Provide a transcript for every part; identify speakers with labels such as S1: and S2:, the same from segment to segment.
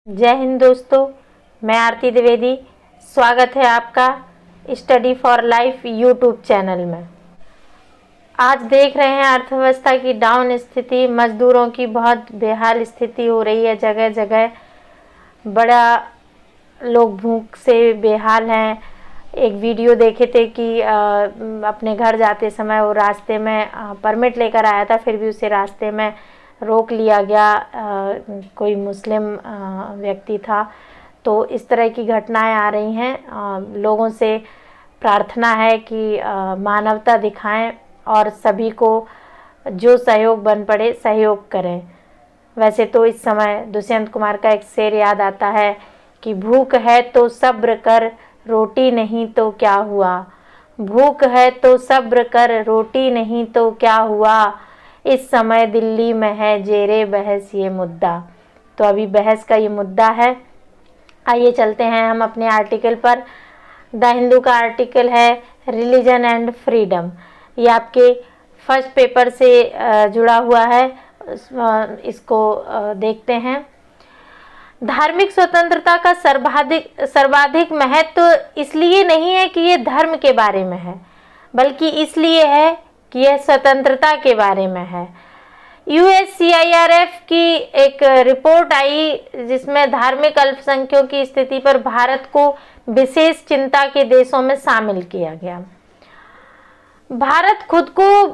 S1: जय हिंद दोस्तों, मैं आरती द्विवेदी। स्वागत है आपका study for life YouTube channel में। आज देख रहे हैं अर्थव्यवस्था की डाउन स्थिति, मजदूरों की बहुत बेहाल स्थिति हो रही है। जगह जगह बड़ा लोग भूख से बेहाल हैं। एक वीडियो देखे थे कि अपने घर जाते समय वो रास्ते में परमिट लेकर आया था, फिर भी उसे रास्ते में रोक लिया गया। कोई मुस्लिम व्यक्ति था। तो इस तरह की घटनाएं आ रही हैं। लोगों से प्रार्थना है कि मानवता दिखाएं और सभी को जो सहयोग बन पड़े सहयोग करें। वैसे तो इस समय दुष्यंत कुमार का एक शेर याद आता है कि भूख है तो सब्र कर, रोटी नहीं तो क्या हुआ। भूख है तो सब्र कर, रोटी नहीं तो क्या हुआ। इस समय दिल्ली में है जेरे बहस ये मुद्दा। तो अभी बहस का ये मुद्दा है। आइए चलते हैं हम अपने आर्टिकल पर। द हिंदू का आर्टिकल है रिलीजन एंड फ्रीडम। ये आपके फर्स्ट पेपर से जुड़ा हुआ है। इसको देखते हैं। धार्मिक स्वतंत्रता का सर्वाधिक महत्व इसलिए नहीं है कि ये धर्म के बारे में है, बल्कि इसलिए है कि यह स्वतंत्रता के बारे में है। USCIRF की एक रिपोर्ट आई जिसमें धार्मिक अल्पसंख्यकों की स्थिति पर भारत को विशेष चिंता के देशों में शामिल किया गया। भारत खुद को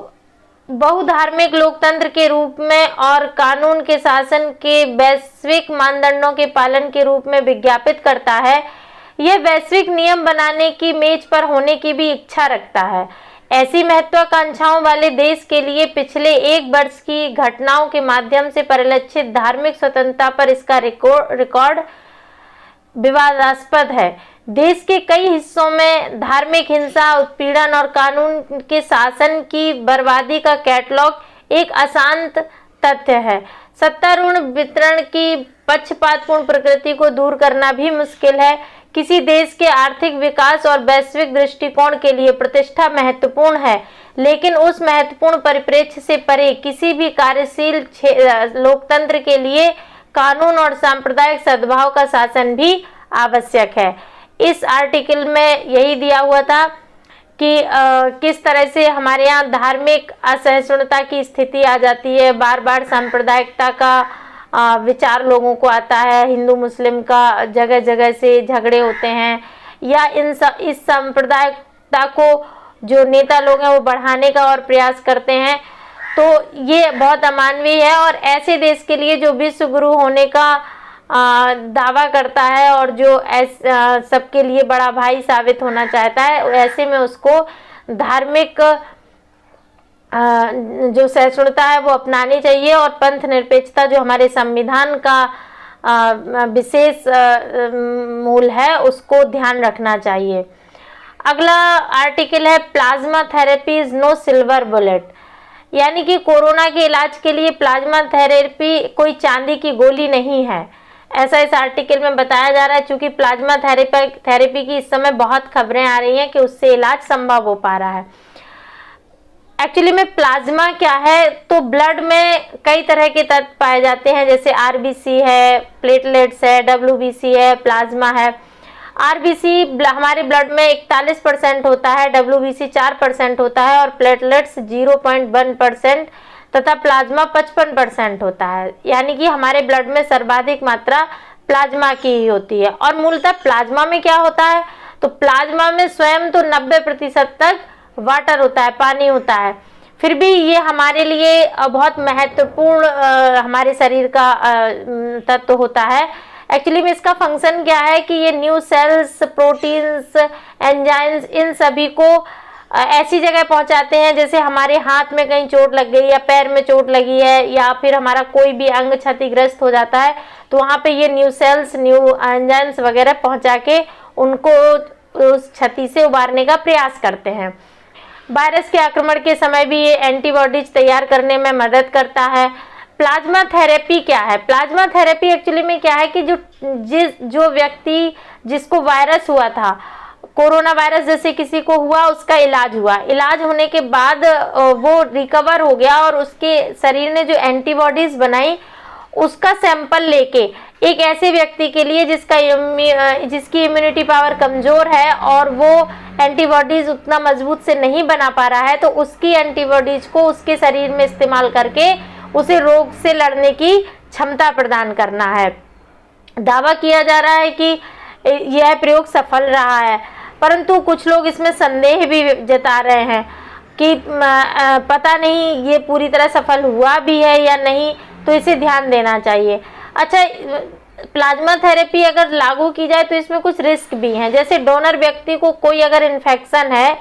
S1: बहुधार्मिक लोकतंत्र के रूप में और कानून के शासन के वैश्विक मानदंडों के पालन के रूप में विज्ञापित करता है। यह वैश्विक नियम बनाने की मेज पर होने की भी इच्छा रखता है। ऐसी महत्वाकांक्षाओं वाले देश के लिए पिछले एक वर्ष की घटनाओं के माध्यम से परिलक्षित धार्मिक स्वतंत्रता पर इसका रिकॉर्ड विवादास्पद है। देश के कई हिस्सों में धार्मिक हिंसा, उत्पीड़न और कानून के शासन की बर्बादी का कैटलॉग एक अशांत तथ्य है। सत्तारूढ़ वितरण की पक्षपातपूर्ण प्रकृति को दूर करना भी मुश्किल है। किसी देश के आर्थिक विकास और वैश्विक दृष्टिकोण के लिए प्रतिष्ठा महत्वपूर्ण है, लेकिन उस महत्वपूर्ण परिप्रेक्ष्य से परे किसी भी कार्यशील लोकतंत्र के लिए कानून और सांप्रदायिक सद्भाव का शासन भी आवश्यक है। इस आर्टिकल में यही दिया हुआ था कि किस तरह से हमारे यहाँ धार्मिक असहिष्णुता की स्थिति आ जाती है। बार बार सांप्रदायिकता का विचार लोगों को आता है। हिंदू मुस्लिम का जगह जगह से झगड़े होते हैं, या इस सांप्रदायिकता को जो नेता लोग हैं वो बढ़ाने का और प्रयास करते हैं। तो ये बहुत अमानवीय है। और ऐसे देश के लिए जो विश्व गुरु होने का दावा करता है और जो सबके लिए बड़ा भाई साबित होना चाहता है, ऐसे में उसको धार्मिक जो सहिष्णुता है वो अपनानी चाहिए और पंथ निरपेक्षता जो हमारे संविधान का विशेष मूल है उसको ध्यान रखना चाहिए। अगला आर्टिकल है plasma therapy is no silver bullet. यानी कि कोरोना के इलाज के लिए प्लाज्मा थेरेपी कोई चांदी की गोली नहीं है, ऐसा इस आर्टिकल में बताया जा रहा है। चूंकि प्लाज्मा थेरेपी की इस समय बहुत खबरें आ रही हैं कि उससे इलाज संभव हो पा रहा है। एक्चुअली में प्लाज्मा क्या है, तो ब्लड में कई तरह के तत्व पाए जाते हैं, जैसे RBC है, प्लेटलेट्स है, WBC है, प्लाज्मा है। RBC हमारे ब्लड में 41% होता है, WBC 4% होता है और प्लेटलेट्स 0.1% तथा प्लाज्मा 55% होता है। यानी कि हमारे ब्लड में सर्वाधिक मात्रा प्लाज्मा की ही होती है। और मूलतः प्लाज्मा में क्या होता है, तो प्लाज्मा में स्वयं तो 90% तक वाटर होता है, पानी होता है। फिर भी ये हमारे लिए बहुत महत्वपूर्ण हमारे शरीर का तत्व होता है। एक्चुअली में इसका फंक्शन क्या है कि ये न्यू सेल्स, प्रोटीन्स, एंजाइम्स, इन सभी को ऐसी जगह पहुंचाते हैं जैसे हमारे हाथ में कहीं चोट लग गई या पैर में चोट लगी है या फिर हमारा कोई भी अंग क्षतिग्रस्त हो जाता है, तो वहाँ पे ये न्यू सेल्स, न्यू एंजाइम्स वगैरह पहुंचा के उनको उस क्षति से उबारने का प्रयास करते हैं। वायरस के आक्रमण के समय भी ये एंटीबॉडीज तैयार करने में मदद करता है। प्लाज्मा थेरेपी क्या है? प्लाज्मा थेरेपी एक्चुअली में क्या है कि जो व्यक्ति जिसको वायरस हुआ था, कोरोना वायरस जैसे किसी को हुआ, उसका इलाज हुआ, इलाज होने के बाद वो रिकवर हो गया और उसके शरीर ने जो एंटीबॉडीज बनाई उसका सैंपल लेके एक ऐसे व्यक्ति के लिए जिसकी इम्यूनिटी पावर कमज़ोर है और वो एंटीबॉडीज़ उतना मजबूत से नहीं बना पा रहा है, तो उसकी एंटीबॉडीज़ को उसके शरीर में इस्तेमाल करके उसे रोग से लड़ने की क्षमता प्रदान करना है। दावा किया जा रहा है कि यह प्रयोग सफल रहा है, परंतु कुछ लोग इसमें संदेह भी जता रहे हैं कि पता नहीं ये पूरी तरह सफल हुआ भी है या नहीं, तो इसे ध्यान देना चाहिए। अच्छा, प्लाज्मा थेरेपी अगर लागू की जाए तो इसमें कुछ रिस्क भी हैं। जैसे डोनर व्यक्ति को कोई अगर इन्फेक्शन है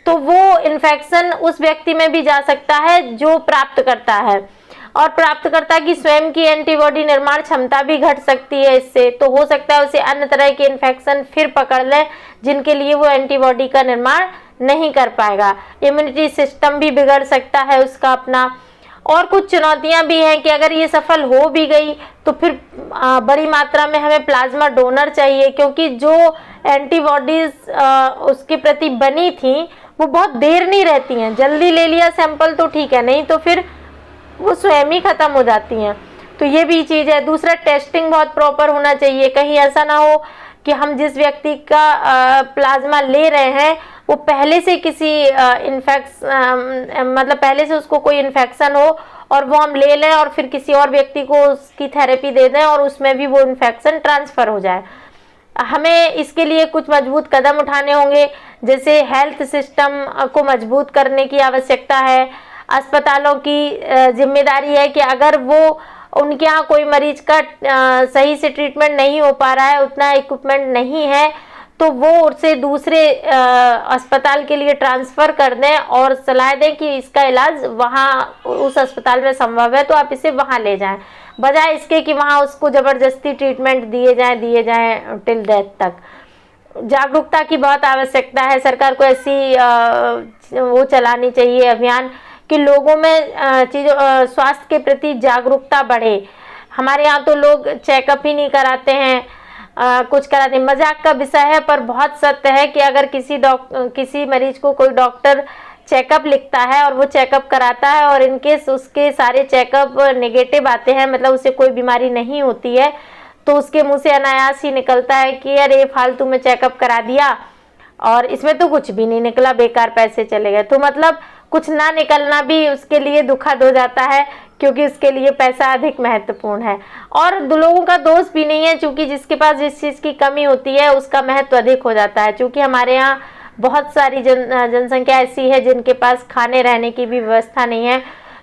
S1: तो वो इन्फेक्शन उस व्यक्ति में भी जा सकता है जो प्राप्त करता है, और प्राप्तकर्ता की स्वयं की एंटीबॉडी निर्माण क्षमता भी घट सकती है इससे। तो हो सकता है उसे अन्य तरह के इन्फेक्शन फिर पकड़ ले जिनके लिए वो एंटीबॉडी का निर्माण नहीं कर पाएगा। इम्यूनिटी सिस्टम भी बिगड़ सकता है उसका अपना। और कुछ चुनौतियां भी हैं कि अगर ये सफल हो भी गई तो फिर बड़ी मात्रा में हमें प्लाज्मा डोनर चाहिए, क्योंकि जो एंटीबॉडीज उसके प्रति बनी थी वो बहुत देर नहीं रहती हैं। जल्दी ले लिया सैंपल तो ठीक है, नहीं तो फिर वो स्वयं ही खत्म हो जाती हैं। तो ये भी चीज़ है। दूसरा, टेस्टिंग बहुत प्रॉपर होना चाहिए। कहीं ऐसा ना हो कि हम जिस व्यक्ति का प्लाज्मा ले रहे हैं वो पहले से किसी मतलब पहले से उसको कोई इन्फेक्शन हो और वो हम ले लें और फिर किसी और व्यक्ति को उसकी थेरेपी दे दें और उसमें भी वो इन्फेक्शन ट्रांसफ़र हो जाए। हमें इसके लिए कुछ मजबूत कदम उठाने होंगे, जैसे हेल्थ सिस्टम को मजबूत करने की आवश्यकता है। अस्पतालों की जिम्मेदारी है कि अगर वो उनके यहाँ कोई मरीज का सही से ट्रीटमेंट नहीं हो पा रहा है, उतना इक्विपमेंट नहीं है, तो वो उसे दूसरे अस्पताल के लिए ट्रांसफ़र कर दें और सलाह दें कि इसका इलाज वहाँ उस अस्पताल में संभव है तो आप इसे वहाँ ले जाएं, बजाय इसके कि वहाँ उसको ज़बरदस्ती ट्रीटमेंट दिए जाएं टिल डेथ तक। जागरूकता की बहुत आवश्यकता है। सरकार को ऐसी वो चलानी चाहिए अभियान कि लोगों में स्वास्थ्य के प्रति जागरूकता बढ़े। हमारे यहाँ तो लोग चेकअप ही नहीं कराते हैं, कुछ कराते हैं। मजाक का विषय है पर बहुत सत्य है कि अगर किसी मरीज को कोई डॉक्टर चेकअप लिखता है और वो चेकअप कराता है और इनकेस उसके सारे चेकअप नेगेटिव आते हैं, मतलब उसे कोई बीमारी नहीं होती है, तो उसके मुंह से अनायास ही निकलता है कि अरे फालतू में चेकअप करा दिया और इसमें तो कुछ भी नहीं निकला, बेकार पैसे चले गए। तो मतलब कुछ ना निकलना भी उसके लिए दुखद हो जाता है, क्योंकि उसके लिए पैसा अधिक महत्वपूर्ण है। और लोगों का दोष भी नहीं है, क्योंकि जिसके पास जिस चीज़ की कमी होती है उसका महत्व अधिक हो जाता है। क्योंकि हमारे यहाँ बहुत सारी जनसंख्या ऐसी है जिनके पास खाने रहने की भी व्यवस्था नहीं है,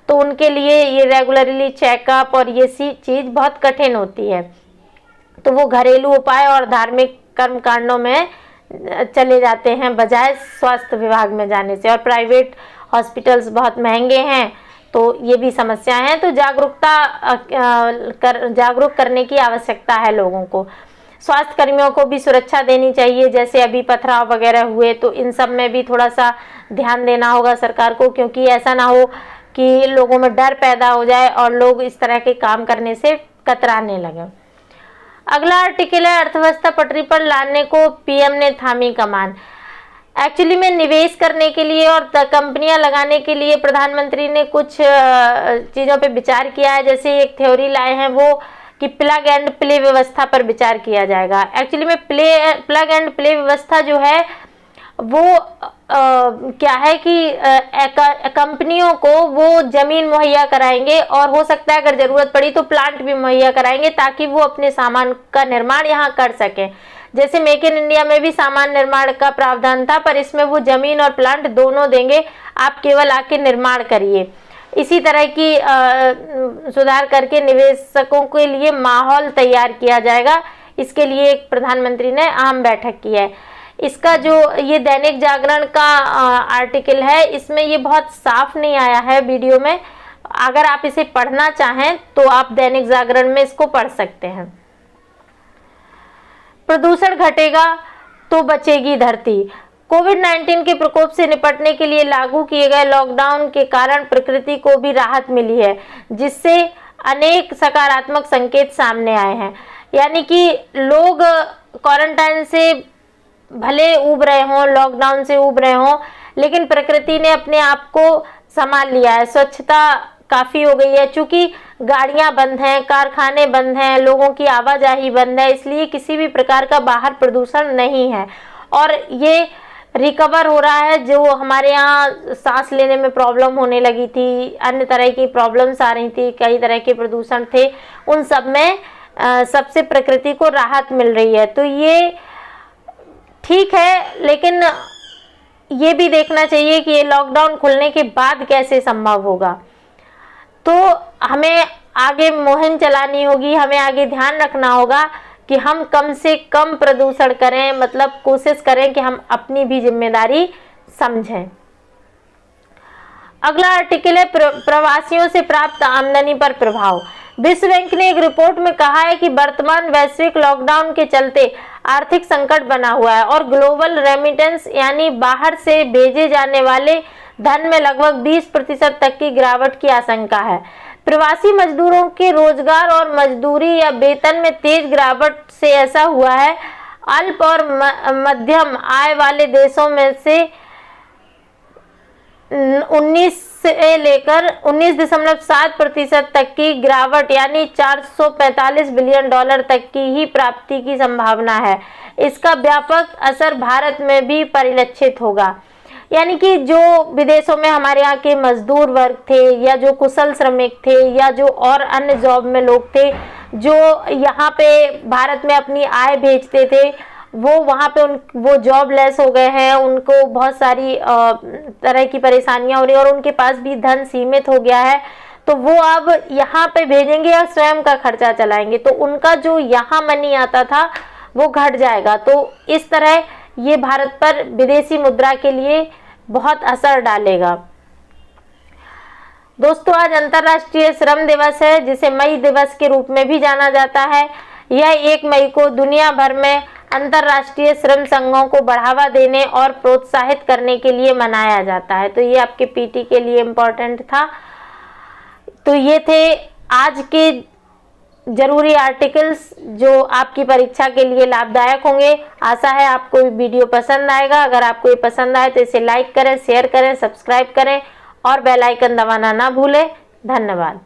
S1: तो उनके लिए ये रेगुलरली चेकअप और ये चीज़ बहुत कठिन होती है। तो वो घरेलू उपाय और धार्मिक कर्मकांडों में चले जाते हैं बजाय स्वास्थ्य विभाग में जाने से। और प्राइवेट हॉस्पिटल्स बहुत महंगे हैं, तो ये भी समस्याएं हैं। तो जागरूक करने की आवश्यकता है लोगों को। स्वास्थ्य कर्मियों को भी सुरक्षा देनी चाहिए, जैसे अभी पथराव वगैरह हुए, तो इन सब में भी थोड़ा सा ध्यान देना होगा सरकार को, क्योंकि ऐसा ना हो कि लोगों में डर पैदा हो जाए और लोग इस तरह के काम करने से कतराने लगे। अगला आर्टिकल है, अर्थव्यवस्था पटरी पर लाने को पीएम ने थामी कमान। एक्चुअली में निवेश करने के लिए और कंपनियां लगाने के लिए प्रधानमंत्री ने कुछ चीज़ों पे विचार किया है। जैसे एक थ्योरी लाए हैं वो कि प्लग एंड प्ले व्यवस्था पर विचार किया जाएगा। एक्चुअली में प्लग एंड प्ले व्यवस्था जो है वो क्या है कि कंपनियों को वो ज़मीन मुहैया कराएंगे और हो सकता है अगर ज़रूरत पड़ी तो प्लांट भी मुहैया कराएंगे, ताकि वो अपने सामान का निर्माण यहाँ कर सकें। जैसे मेक इन इंडिया में भी सामान निर्माण का प्रावधान था, पर इसमें वो ज़मीन और प्लांट दोनों देंगे, आप केवल आके निर्माण करिए। इसी तरह की सुधार करके निवेशकों के लिए माहौल तैयार किया जाएगा। इसके लिए एक प्रधानमंत्री ने अहम बैठक की है। इसका जो ये दैनिक जागरण का आर्टिकल है, इसमें ये बहुत साफ नहीं आया है वीडियो में। अगर आप इसे पढ़ना चाहें तो आप दैनिक जागरण में इसको पढ़ सकते हैं। प्रदूषण घटेगा तो बचेगी धरती। कोविड-19 के प्रकोप से निपटने के लिए लागू किए गए लॉकडाउन के कारण प्रकृति को भी राहत मिली है, जिससे अनेक सकारात्मक संकेत सामने आए हैं। यानी कि लोग क्वारंटाइन से भले ऊब रहे हों, लॉकडाउन से ऊब रहे हों, लेकिन प्रकृति ने अपने आप को संभाल लिया है। स्वच्छता काफ़ी हो गई है। चूँकि गाड़ियाँ बंद हैं, कारखाने बंद हैं, लोगों की आवाजाही बंद है, इसलिए किसी भी प्रकार का बाहर प्रदूषण नहीं है और ये रिकवर हो रहा है। जो हमारे यहाँ सांस लेने में प्रॉब्लम होने लगी थी, अन्य तरह की प्रॉब्लम्स आ रही थी, कई तरह के प्रदूषण थे, उन सब में सबसे प्रकृति को राहत मिल रही है। तो ये ठीक है, लेकिन ये भी देखना चाहिए कि ये लॉकडाउन खुलने के बाद कैसे संभव होगा। तो हमें आगे मुहिम चलानी होगी, हमें आगे ध्यान रखना होगा कि हम कम से कम प्रदूषण करें, मतलब कोशिश करें कि हम अपनी भी जिम्मेदारी समझें। अगला आर्टिकल है प्रवासियों से प्राप्त आमदनी पर प्रभाव। विश्व बैंक ने एक रिपोर्ट में कहा है कि वर्तमान वैश्विक लॉकडाउन के चलते आर्थिक संकट बना हुआ है और ग्लोबल रेमिटेंस यानी बाहर से भेजे जाने वाले धन में लगभग 20% तक की गिरावट की आशंका है। प्रवासी मजदूरों के रोजगार और मजदूरी या वेतन में तेज गिरावट से ऐसा हुआ है। अल्प और मध्यम आय वाले देशों में से 19.7% तक की गिरावट यानी 445 बिलियन डॉलर तक की ही प्राप्ति की संभावना है। इसका व्यापक असर भारत में भी परिलक्षित होगा। यानी कि जो विदेशों में हमारे यहाँ के मजदूर वर्ग थे या जो कुशल श्रमिक थे या जो और अन्य जॉब में लोग थे जो यहाँ पे भारत में अपनी आय भेजते थे, वो वहाँ पे वो जॉबलेस हो गए हैं, उनको बहुत सारी तरह की परेशानियां हो रही है और उनके पास भी धन सीमित हो गया है। तो वो अब यहाँ पे भेजेंगे या स्वयं का खर्चा चलाएंगे, तो उनका जो यहाँ मनी आता था वो घट जाएगा। तो इस तरह ये भारत पर विदेशी मुद्रा के लिए बहुत असर डालेगा। दोस्तों, आज अंतर्राष्ट्रीय श्रम दिवस है, जिसे मई दिवस के रूप में भी जाना जाता है। यह 1 मई को दुनिया भर में अंतर्राष्ट्रीय श्रम संघों को बढ़ावा देने और प्रोत्साहित करने के लिए मनाया जाता है। तो ये आपके पीटी के लिए इम्पोर्टेंट था। तो ये थे आज के जरूरी आर्टिकल्स जो आपकी परीक्षा के लिए लाभदायक होंगे। आशा है आपको वीडियो पसंद आएगा। अगर आपको ये पसंद आए तो इसे लाइक करें, शेयर करें, सब्सक्राइब करें और बेल आइकन दबाना ना भूलें। धन्यवाद।